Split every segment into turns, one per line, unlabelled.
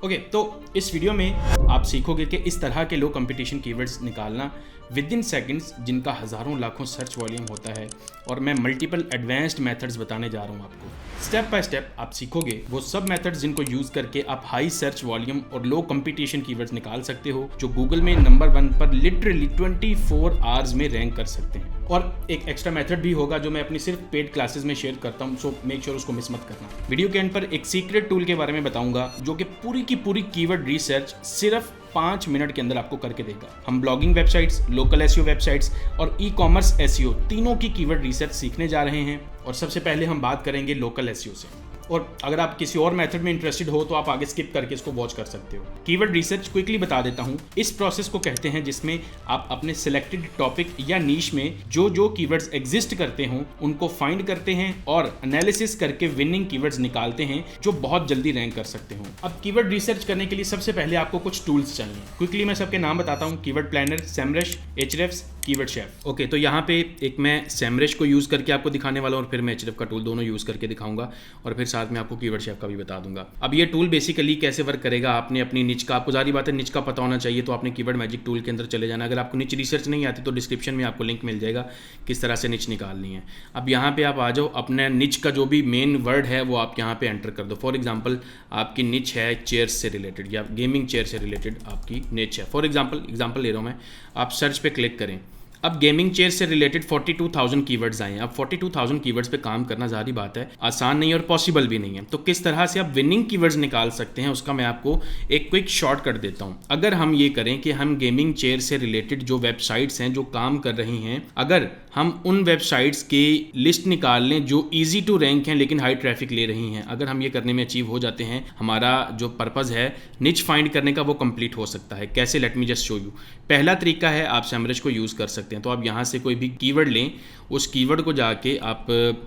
Okay, तो इस video में आप सीखोगे कि इस तरह के लो कंपटीशन कीवर्ड्स निकालना विद इन सेकेंड्स, जिनका हज़ारों लाखों सर्च वॉल्यूम होता है। और मैं मल्टीपल एडवांस्ड मेथड्स बताने जा रहा हूँ आपको। स्टेप बाय स्टेप आप सीखोगे वो सब मेथड्स जिनको यूज़ करके आप हाई सर्च वॉल्यूम और लो कंपटीशन कीवर्ड्स निकाल सकते हो, जो गूगल में नंबर 1 पर लिटरली 24 आवर्स में रैंक कर सकते हैं। और एक एक्स्ट्रा मेथड भी होगा जो मैं अपनी सिर्फ पेड क्लासेस में शेयर करता हूँ, सो मेक श्योर उसको मिस मत करना। वीडियो के एंड पर एक सीक्रेट टूल के बारे में बताऊंगा जो कि पूरी की पूरी कीवर्ड रिसर्च सिर्फ 5 मिनट के अंदर आपको करके देगा। हम blogging websites, local SEO websites और ई कॉमर्स एसईओ तीनों की कीवर्ड रिसर्च सीखने जा रहे हैं। और सबसे पहले हम बात करेंगे लोकल एसईओ से। और अगर आप किसी और मेथड में इंटरेस्टेड हो तो आप आगे स्किप करके इसको वॉच कर सकते हो। कीवर्ड रिसर्च क्विकली बता देता हूं। इस प्रोसेस को कहते हैं जिसमें आप अपने सिलेक्टेड टॉपिक या नीश में जो कीवर्ड्स एग्जिस्ट करते हों उनको फाइंड करते हैं और एनालिसिस करके विनिंग कीवर्ड्स निकालते हैं जो बहुत जल्दी रैंक कर सकते हो। अब कीवर्ड रिसर्च करने के लिए सबसे पहले आपको कुछ टूल्स चाहिए। क्विकली मैं सबके नाम बताता हूँ। Keyword planner, Semrush, Ahrefs, keyword chef. Okay, तो यहाँ पे एक मैं सेमरश को यूज़ करके आपको दिखाने वाला हूँ और फिर मैं एचरेफ का टूल दोनों यूज़ करके दिखाऊंगा और फिर साथ में आपको कीवर्ड शेफ का भी बता दूंगा। अब ये टूल बेसिकली कैसे वर्क करेगा, आपने अपनी निच का, आपको जारी बात है निच का पता होना चाहिए, तो आपने कीवर्ड मैजिक टूल के अंदर चले जाना। अगर आपको निच रिसर्च नहीं आती तो डिस्क्रिप्शन में आपको लिंक मिल जाएगा किस तरह से निच निकालनी है। अब यहाँ पे आप आ जाओ, अपने निच का जो भी मेन वर्ड है वो आप यहाँ पे एंटर कर दो। फॉर एग्जाम्पल आपकी निच है चेयर्स से रिलेटेड या गेमिंग चेयर से रिलेटेड आपकी निच है। फॉर एग्जाम्पल ले रहा हूँ मैं। आप सर्च पे क्लिक करें। अब गेमिंग चेयर से रिलेटेड 42,000 कीवर्ड्स आए हैं। अब 42,000 कीवर्ड्स पे काम करना ज़ाहिर बात है आसान नहीं और पॉसिबल भी नहीं है। तो किस तरह से आप विनिंग कीवर्ड्स निकाल सकते हैं उसका मैं आपको एक क्विक शॉर्टकट देता हूं। अगर हम ये करें कि हम गेमिंग चेयर से रिलेटेड जो वेबसाइट्स हैं जो काम कर रही हैं, अगर हम उन वेबसाइट्स की लिस्ट निकाल लें जो ईजी टू रैंक हैं लेकिन हाई ट्रैफिक ले रही हैं, अगर हम ये करने में अचीव हो जाते हैं, हमारा जो पर्पज़ है निच फाइंड करने का वो कंप्लीट हो सकता है। कैसे, let me just show you. पहला तरीका है आप सेमरश को यूज़ कर सकते हैं। तो आप यहाँ से कोई भी कीवर्ड लें, उस कीवर्ड को जाके आप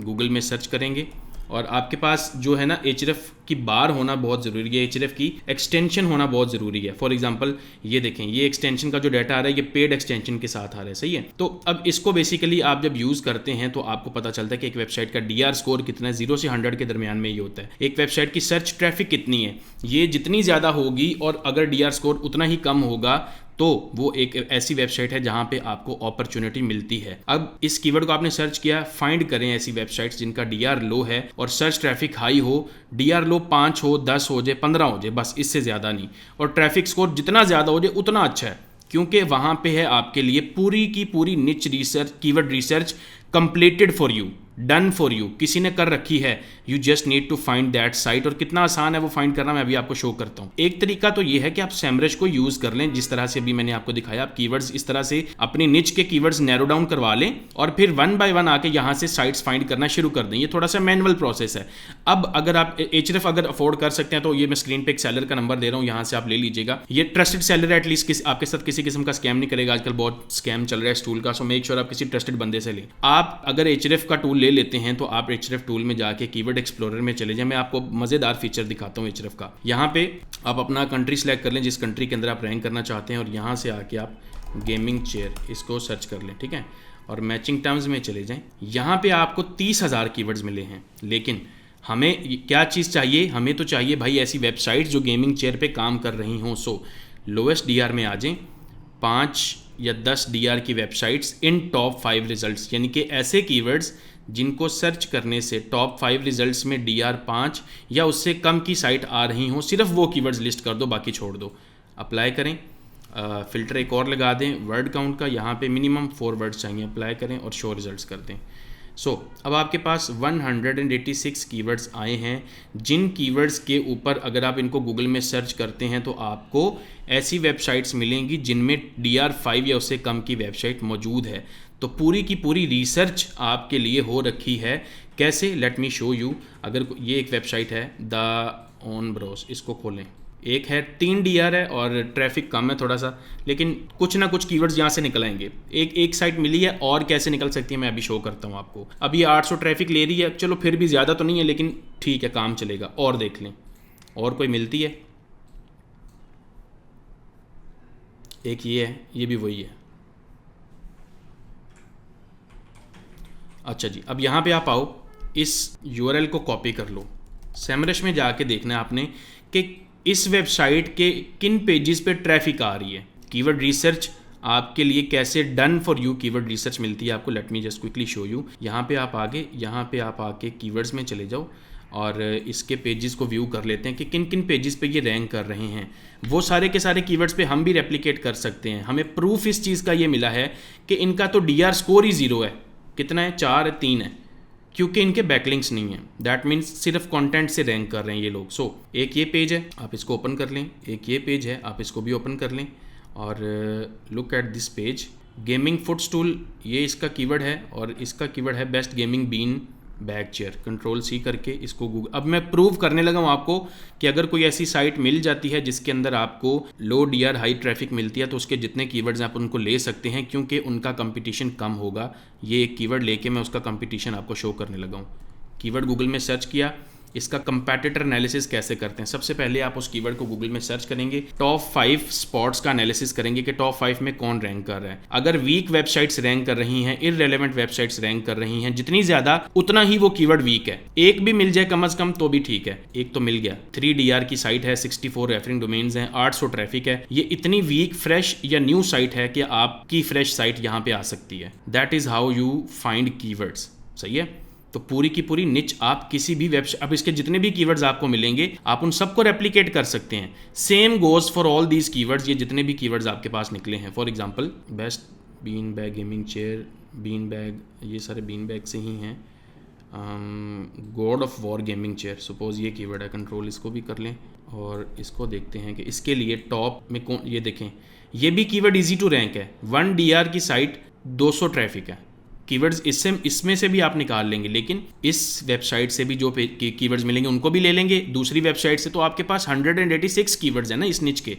गूगल में सर्च करेंगे और आपके पास जो है ना एचरेफ की बार होना बहुत ज़रूरी है, एचरेफ की एक्सटेंशन होना बहुत ज़रूरी है। फॉर एग्जांपल ये देखें, ये एक्सटेंशन का जो डाटा आ रहा है ये पेड एक्सटेंशन के साथ आ रहा है, सही है। तो अब इसको बेसिकली आप जब यूज़ करते हैं तो आपको पता चलता है कि एक वेबसाइट का डीआर स्कोर कितना है। 0 से 100 के दरमियान में ये होता है। एक वेबसाइट की सर्च ट्रैफिक कितनी है, ये जितनी ज़्यादा होगी और अगर डीआर स्कोर उतना ही कम होगा तो वो एक ऐसी वेबसाइट है जहां पे आपको अपॉर्चुनिटी मिलती है। अब इस कीवर्ड को आपने सर्च किया, फाइंड करें ऐसी वेबसाइट्स जिनका डीआर लो है और सर्च ट्रैफिक हाई हो। डीआर लो 5 हो, 10 हो जाए, 15 हो जाए, बस इससे ज़्यादा नहीं। और ट्रैफिक स्कोर जितना ज़्यादा हो जाए उतना अच्छा है, क्योंकि वहां पे है आपके लिए पूरी की पूरी niche research, keyword research completed for you, done for you, किसी ने कर रखी है। You just need to find that site. और कितना आसान है वो फाइंड करना, मैं अभी आपको शो करता हूँ। एक तरीका तो ये है कि आप सेमरश को यूज कर लें, जिस तरह से अभी मैंने आपको दिखाया। आप कीवर्ड्स इस तरह से अपनी निच के कीवर्ड्स नैरो डाउन करवा लें और फिर 1 बाय 1 आके यहाँ से साइट्स फाइंड करना शुरू कर दें। ये थोड़ा सा मैनुअल प्रोसेस है। अब अगर आप एचरेफ अगर अफोर्ड कर सकते हैं तो ये मैं स्क्रीन पे एक सेलर का नंबर दे रहा हूँ, यहाँ से आप ले लीजिएगा। ये ट्रस्टेड सेलर है, एटलीस्ट आपके साथ किसी किस्म का स्कैम नहीं करेगा। आजकल बहुत स्कैम चल रहा है इस टूल का, सो मेक श्योर आप किसी ट्रस्टेड बंदे से लें। आप अगर एचरेफ का टूल ले लेते हैं तो आप एचरेफ टूल में जाके कीवर्ड एक्सप्लोरर में चले जाएं। मैं आपको मजेदार फीचर दिखाता हूं एचरेफ का। यहां पे आप अपना कंट्री सिलेक्ट कर लें, जिस कंट्री के अंदर आप रैंक करना चाहते हैं, और यहां से आके आप गेमिंग चेयर इसको सर्च कर लें, ठीक है। और मैचिंग टर्म्स में चले जाएं। यहां पे आपको 30,000 कीवर्ड्स मिले हैं, लेकिन हमें क्या चीज़ चाहिए? हमें तो चाहिए भाई ऐसी वेबसाइट जो गेमिंग चेयर पे काम कर रही हों। सो लोएस्ट डीआर में आ जाएं, 5 या 10 डीआर की वेबसाइट्स इन टॉप 5 रिजल्ट्स, यानी कि ऐसे कीवर्ड्स जिनको सर्च करने से टॉप 5 रिजल्ट्स में डीआर 5 या उससे कम की साइट आ रही हों, सिर्फ वो कीवर्ड्स लिस्ट कर दो, बाकी छोड़ दो। अप्लाई करें, फ़िल्टर एक और लगा दें वर्ड काउंट का, यहाँ पे मिनिमम 4 वर्ड्स चाहिए। अप्लाई करें और शो रिजल्ट्स कर दें। सो अब आपके पास 186 कीवर्ड्स आए हैं, जिन कीवर्ड्स के ऊपर अगर आप इनको गूगल में सर्च करते हैं तो आपको ऐसी वेबसाइट्स मिलेंगी जिनमें डीआर 5 या उससे कम की वेबसाइट मौजूद है। तो पूरी की पूरी रिसर्च आपके लिए हो रखी है। कैसे, लेट मी शो यू। अगर ये एक वेबसाइट है द ऑन ब्रोस, इसको खोलें। एक है 3 डीआर है और ट्रैफिक कम है थोड़ा सा, लेकिन कुछ ना कुछ कीवर्ड्स यहाँ से निकल आएंगे। एक साइट मिली है, और कैसे निकल सकती है मैं अभी शो करता हूँ आपको। अभी 800 ट्रैफिक ले रही है, चलो फिर भी ज़्यादा तो नहीं है लेकिन ठीक है, काम चलेगा। और देख लें, और कोई मिलती है। एक ये है, ये भी वही है। अच्छा जी, अब यहाँ पे आप आओ, इस यूआरएल को कॉपी कर लो। सेमरश में जाके देखना है आपने कि इस वेबसाइट के किन पेजेस पे ट्रैफिक आ रही है। कीवर्ड रिसर्च आपके लिए कैसे done for you keyword research मिलती है आपको, let me just quickly show you. यहाँ पे आप आके कीवर्ड्स में चले जाओ और इसके पेजेस को व्यू कर लेते हैं कि किन किन पेजेस पे ये रैंक कर रहे हैं। वो सारे के सारे कीवर्ड्स पे हम भी रेप्लिकेट कर सकते हैं। हमें प्रूफ इस चीज़ का ये मिला है कि इनका तो DR स्कोर ही 0 है। कितना है? 4 है, 3 है, क्योंकि इनके बैकलिंक्स नहीं है। दैट मीन्स सिर्फ कंटेंट से रैंक कर रहे हैं ये लोग। सो एक ये पेज है, आप इसको ओपन कर लें। एक ये पेज है, आप इसको भी ओपन कर लें और look at this page. Gaming footstool ये इसका कीवर्ड है और इसका कीवर्ड है best gaming bean bag chair. Ctrl+C करके इसको गूगल। अब मैं प्रूव करने लगा हूँ आपको कि अगर कोई ऐसी साइट मिल जाती है जिसके अंदर आपको लो DR हाई ट्रैफिक मिलती है तो उसके जितने कीवर्ड्स आप उनको ले सकते हैं, क्योंकि उनका कंपटीशन कम होगा। ये एक कीवर्ड लेके मैं उसका कंपटीशन आपको शो करने लगा हूँ। कीवर्ड गूगल में सर्च किया, इसका कंपैटिटर एनालिसिस कैसे करते हैं। सबसे पहले आप उस कीवर्ड को गूगल में सर्च करेंगे, टॉप 5 स्पॉट्स का एनालिसिस करेंगे कि टॉप 5 में कौन रैंक कर रहा है। अगर वीक वेबसाइट्स रैंक कर रही हैं, इररेलेवेंट वेबसाइट्स रैंक कर रही हैं, जितनी ज्यादा उतना ही वो कीवर्ड वीक है। एक भी मिल जाए कम से कम तो भी ठीक है। एक तो मिल गया, 3 DR की साइट है, 64 रेफरिंग डोमेन्स हैं, 800 ट्रैफिक है। ये इतनी वीक फ्रेश या न्यू साइट है कि आपकी फ्रेश साइट यहाँ पे आ सकती है। That is how you find keywords. सही है। तो पूरी की पूरी निच आप किसी भी वेबसाइट, अब इसके जितने भी कीवर्ड्स आपको मिलेंगे आप उन सबको रेप्लिकेट कर सकते हैं। Same goes for all these keywords. ये जितने भी कीवर्ड्स आपके पास निकले हैं, for example best bean bag gaming chair, bean bag, ये सारे बीन बैग से ही हैं। God of war gaming chair, suppose ये कीवर्ड है। कंट्रोल इसको भी कर लें और इसको देखते हैं कि इसके लिए टॉप में कौन। ये देखें, ये भी कीवर्ड इजी टू रैंक है। 1 DR की साइट, 200 ट्रैफिक है। कीवर्ड्स इसमें से भी आप निकाल लेंगे, लेकिन इस वेबसाइट से भी जो कीवर्ड्स मिलेंगे उनको भी ले लेंगे। दूसरी वेबसाइट से तो आपके पास 186 कीवर्ड्स हैं ना इस निच के।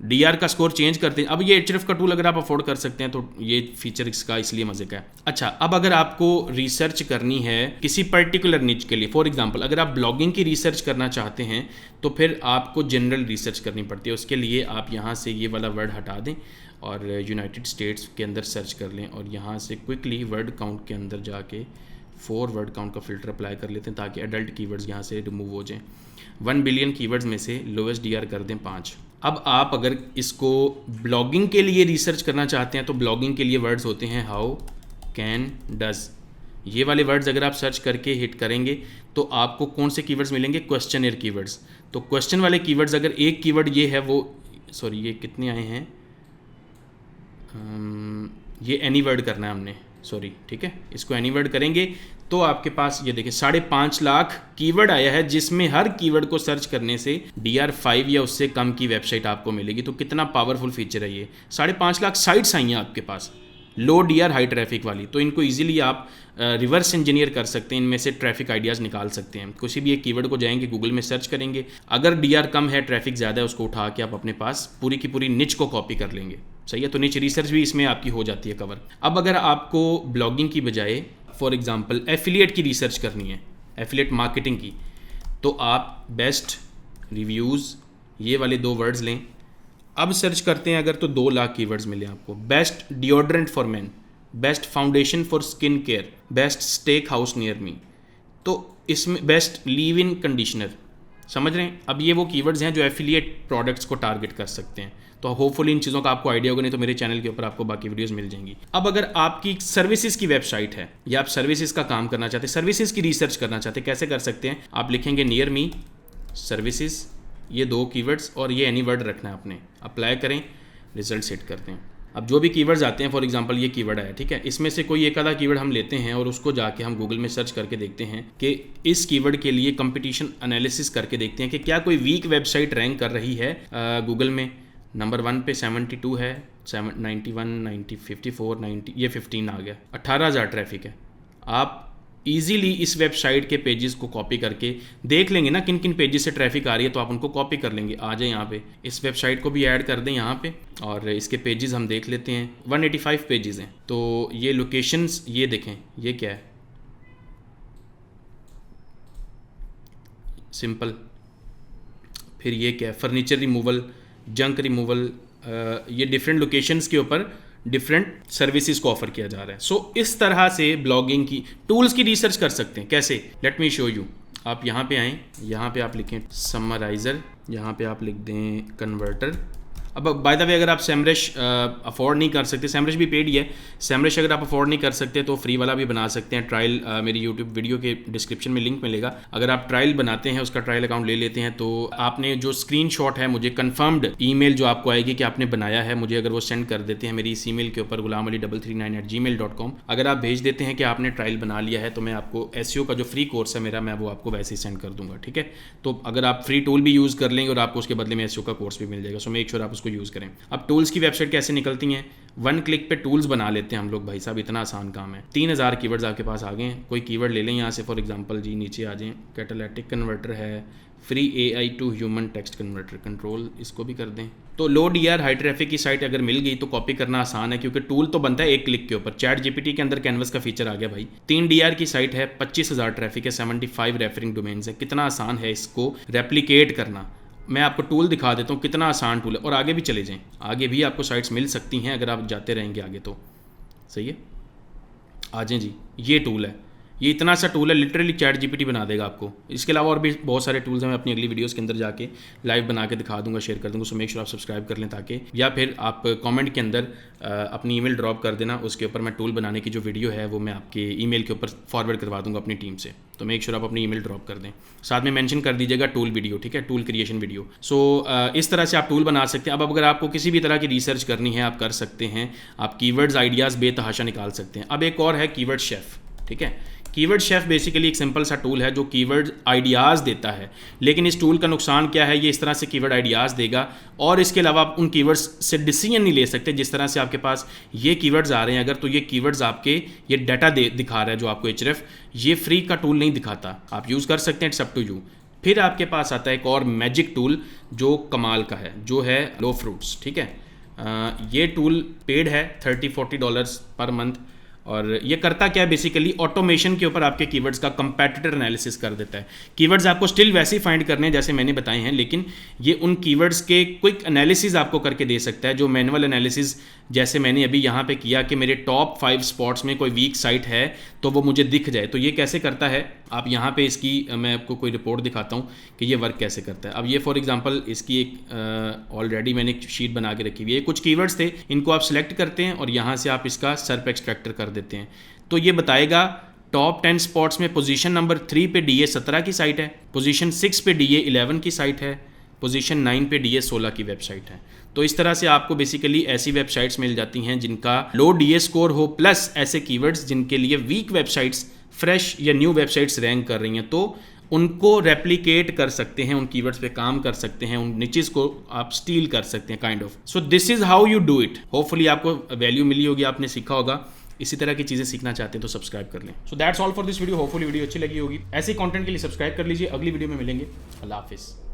DR का स्कोर चेंज करते हैं। अब ये Href का टूल अगर आप अफोर्ड कर सकते हैं तो ये फीचर इसका इसलिए मजे का है। अच्छा, अब अगर आपको रिसर्च करनी है किसी पर्टिकुलर निच के लिए, फॉर एग्जांपल अगर आप ब्लॉगिंग की रिसर्च करना चाहते हैं तो फिर आपको जनरल रिसर्च करनी पड़ती है। उसके लिए आप यहाँ से ये वाला वर्ड हटा दें और यूनाइटेड स्टेट्स के अंदर सर्च कर लें और यहाँ से क्विकली वर्ड काउंट के अंदर जाके 4 वर्ड काउंट का फिल्टर अप्लाई कर लेते हैं ताकि एडल्ट कीवर्ड्स यहाँ से रिमूव हो जाएं। 1 बिलियन कीवर्ड्स में से लोएस्ट DR कर दें 5। अब आप अगर इसको ब्लॉगिंग के लिए रिसर्च करना चाहते हैं तो ब्लॉगिंग के लिए वर्ड्स होते हैं हाउ, कैन, डज। ये वाले वर्ड्स अगर आप सर्च करके हिट करेंगे तो आपको कौन से कीवर्ड्स मिलेंगे? Questioner keywords. तो क्वेश्चन वाले कीवर्ड्स, अगर एक कीवर्ड ये है वो, सॉरी ये कितने आए हैं, ये एनी वर्ड करना है हमने, सॉरी, ठीक है। इसको एनी वर्ड करेंगे तो आपके पास ये देखिए 5.5 लाख कीवर्ड आया है, जिसमें हर कीवर्ड को सर्च करने से DR 5 या उससे कम की वेबसाइट आपको मिलेगी। तो कितना पावरफुल फीचर है ये। 5.5 लाख साइट्स आई हैं आपके पास लो DR हाई ट्रैफिक वाली। तो इनको इजीली आप रिवर्स इंजीनियर कर सकते हैं, इनमें से ट्रैफिक आइडियाज़ निकाल सकते हैं। किसी भी एक कीवर्ड को जाएंगे, गूगल में सर्च करेंगे, अगर DR कम है, ट्रैफिक ज़्यादा है, उसको उठा के आप अपने पास पूरी की पूरी निच को कॉपी कर लेंगे। सही है। तो निच रिसर्च भी इसमें आपकी हो जाती है कवर। अब अगर आपको ब्लॉगिंग की बजाय फॉर एग्जांपल एफिलिएट की रिसर्च करनी है, एफिलिएट मार्केटिंग की, तो आप बेस्ट रिव्यूज़ ये वाले 2 वर्ड्स लें। अब सर्च करते हैं अगर तो 2 लाख कीवर्ड्स मिले आपको। Best deodorant for main, best foundation for skin care, best stake house near me. तो इसमें बेस्ट लीव इन कंडीशनर, समझ रहे हैं। अब ये वो कीवर्ड्स हैं जो एफिलिएट प्रोडक्ट्स को टारगेट कर सकते हैं। तो होपफुली इन चीज़ों का आपको आइडिया होगा, नहीं तो मेरे चैनल के ऊपर आपको बाकी वीडियोस मिल जाएंगी। अब अगर आपकी सर्विसेज की वेबसाइट है या आप सर्विसेज का काम करना चाहते हैं, सर्विसेज की रिसर्च करना चाहते हैं, कैसे कर सकते हैं? आप लिखेंगे नियर मी सर्विसेज, ये 2 कीवर्ड्स और ये एनी वर्ड रखना है आपने। अप्लाई करें, रिजल्ट सेट करते हैं। अब जो भी कीवर्ड्स आते हैं, फॉर एग्जांपल ये कीवर्ड आया, ठीक है, इसमें से कोई एक आधा कीवर्ड हम लेते हैं और उसको जाके हम गूगल में सर्च करके देखते हैं कि इस कीवर्ड के लिए कंपटीशन एनालिसिस करके देखते हैं कि क्या कोई वीक वेबसाइट रैंक कर रही है गूगल में। नंबर 1 पे 72 है, 91, 90, 54, 90, ये 15 आ गया। 18,000 ट्रैफिक है। आप इजीली इस वेबसाइट के पेजेस को कॉपी करके देख लेंगे ना किन किन पेजेस से ट्रैफिक आ रही है, तो आप उनको कॉपी कर लेंगे। आ जाए यहाँ पे, इस वेबसाइट को भी ऐड कर दें यहाँ पे और इसके पेजेस हम देख लेते हैं। 185 पेजेस हैं। तो ये लोकेशंस, ये देखें, ये क्या है, सिंपल। फिर ये क्या है, फर्नीचर रिमूवल, जंक रिमूवल। ये डिफरेंट लोकेशंस के ऊपर डिफरेंट सर्विसेज को ऑफर किया जा रहा है। सो इस तरह से ब्लॉगिंग की टूल्स की रिसर्च कर सकते हैं। कैसे? Let me show you. आप यहाँ पे आएँ, यहाँ पे आप लिखें समराइज़र, यहाँ पे आप लिख दें कन्वर्टर। अब बाय द वे अगर आप सेमरश अफोर्ड नहीं कर सकते, सेमरश भी पेड ही है, सेमरश अगर आप अफोर्ड नहीं कर सकते तो फ्री वाला भी बना सकते हैं। ट्रायल मेरी यूट्यूब वीडियो के डिस्क्रिप्शन में लिंक मिलेगा। अगर आप ट्रायल बनाते हैं, उसका ट्रायल अकाउंट ले लेते हैं, तो आपने जो स्क्रीनशॉट है मुझे कंफर्म्ड ईमेल जो आपको आएगी कि आपने बनाया है, मुझे अगर वो सेंड कर देते हैं मेरी इस ईमेल के ऊपर ghulamali339@gmail.com, अगर आप भेज देते हैं कि आपने ट्रायल बना लिया है, तो मैं आपको SEO का जो फ्री कोर्स है मेरा, मैं वो आपको वैसे ही सेंड कर दूंगा, ठीक है। तो अगर आप फ्री टूल भी यूज़ कर लेंगे और आपको उसके बदले में SEO का कोर्स भी मिल जाएगा, सो मेक श्योर आप उसको यूज़ करें। अब टूल्स की वेबसाइट कैसे निकलती हैं, 1 क्लिक पे टूल्स बना लेते हैं हम लोग, भाई साहब इतना आसान काम है। 3000 कीवर्ड्स आपके पास आ गए हैं। कोई कीवर्ड ले लें यहाँ से, फॉर एग्जांपल जी नीचे आ जाएं, कैटालिटिक कन्वर्टर है, free AI to human text converter, control इसको भी कर दें। तो लो DR हाई ट्रैफिक की साइट अगर मिल गई तो कॉपी करना आसान है, क्योंकि टूल तो बनता है 1 क्लिक के ऊपर। चैट GPT के अंदर कैनवस का फीचर आ गया भाई। 3 DR की साइट है, 25,000 ट्रैफिक है, 75 रेफरिंग डोमेन्स है। कितना आसान है इसको रेप्लिकेट करना। मैं आपको टूल दिखा देता हूँ कितना आसान टूल है, और आगे भी चले जाएं, आगे भी आपको साइट्स मिल सकती हैं अगर आप जाते रहेंगे आगे तो। सही है, आ जाएं जी। ये टूल है, ये इतना सा टूल है, लिटरली चैट GPT बना देगा आपको। इसके अलावा और भी बहुत सारे टूल्स हैं, मैं अपनी अगली वीडियोस के अंदर जाके लाइव बना के दिखा दूंगा, शेयर कर दूंगा। सो मेक श्योर आप सब्सक्राइब कर लें, ताकि, या फिर आप कमेंट के अंदर अपनी ईमेल ड्रॉप कर देना, उसके ऊपर मैं टूल बनाने की जो वीडियो है वो मैं आपके ईमेल के ऊपर फॉरवर्ड करवा दूंगा अपनी टीम से। तो मेक श्योर आप अपनी ईमेल ड्रॉप कर दें, साथ में मेंशन कर दीजिएगा टूल वीडियो, ठीक है, टूल क्रिएशन वीडियो। सो इस तरह से आप टूल बना सकते हैं। अब अगर आपको किसी भी तरह की रिसर्च करनी है आप कर सकते हैं, आप कीवर्ड्स आइडियाज़ बेतहाशा निकाल सकते हैं। अब एक और है कीवर्ड शेफ, ठीक है। कीवर्ड शेफ बेसिकली एक सिंपल सा टूल है जो कीवर्ड आइडियाज़ देता है, लेकिन इस टूल का नुकसान क्या है, ये इस तरह से कीवर्ड आइडियाज़ देगा और इसके अलावा आप उन कीवर्ड्स से डिसीजन नहीं ले सकते। जिस तरह से आपके पास ये कीवर्ड्स आ रहे हैं, अगर तो ये कीवर्ड्स आपके ये डाटा दिखा रहा है जो आपको href, ये फ्री का टूल नहीं दिखाता। आप यूज़ कर सकते हैं, इट्स अप टू यू। फिर आपके पास आता है एक और मैजिक टूल जो कमाल का है, जो है लो फ्रूट्स, ठीक है। ये टूल पेड है, $30-40 पर मंथ, और ये करता क्या है, बेसिकली ऑटोमेशन के ऊपर आपके कीवर्ड्स का कंपैटिटर एनालिसिस कर देता है। कीवर्ड्स आपको स्टिल वैसे ही फाइंड करने हैं जैसे मैंने बताए हैं, लेकिन ये उन कीवर्ड्स के क्विक एनालिसिस आपको करके दे सकता है, जो मैनुअल एनालिसिस जैसे मैंने अभी यहाँ पे किया कि मेरे टॉप 5 स्पॉट्स में कोई वीक साइट है तो वो मुझे दिख जाए। तो ये कैसे करता है, आप यहाँ पे इसकी मैं आपको कोई रिपोर्ट दिखाता हूँ कि ये वर्क कैसे करता है। अब ये फॉर एग्जांपल इसकी एक ऑलरेडी मैंने एक शीट बना के रखी हुई है। कुछ कीवर्ड्स थे, इनको आप सिलेक्ट करते हैं और यहाँ से आप इसका सर्प एक्सट्रैक्टर कर देते हैं, तो ये बताएगा टॉप 10 स्पॉट्स में पोजीशन नंबर 3 पे DA 17 की साइट है, पोजीशन 6 पे DA 11 की साइट है, पोजीशन 9 पे DA 16 की वेबसाइट है। तो इस तरह से आपको बेसिकली ऐसी वेबसाइट्स मिल जाती हैं जिनका लो DA स्कोर हो, प्लस ऐसे कीवर्ड्स जिनके लिए वीक वेबसाइट्स फ्रेश या न्यू वेबसाइट्स रैंक कर रही हैं, तो उनको रेप्लिकेट कर सकते हैं, उन कीवर्ड्स पे काम कर सकते हैं, उन निचेस को आप स्टील कर सकते हैं kind of. So this is how you do it. Hopefully आपको वैल्यू मिली होगी, आपने सीखा होगा। इसी तरह की चीज़ें सीखना चाहते हैं तो सब्सक्राइब कर लें। So that's all for this video. Hopefully video अच्छी लगी होगी। ऐसे कंटेंट के लिए सब्सक्राइब कर लीजिए। अगली वीडियो में मिलेंगे। अल्लाह हाफिज़।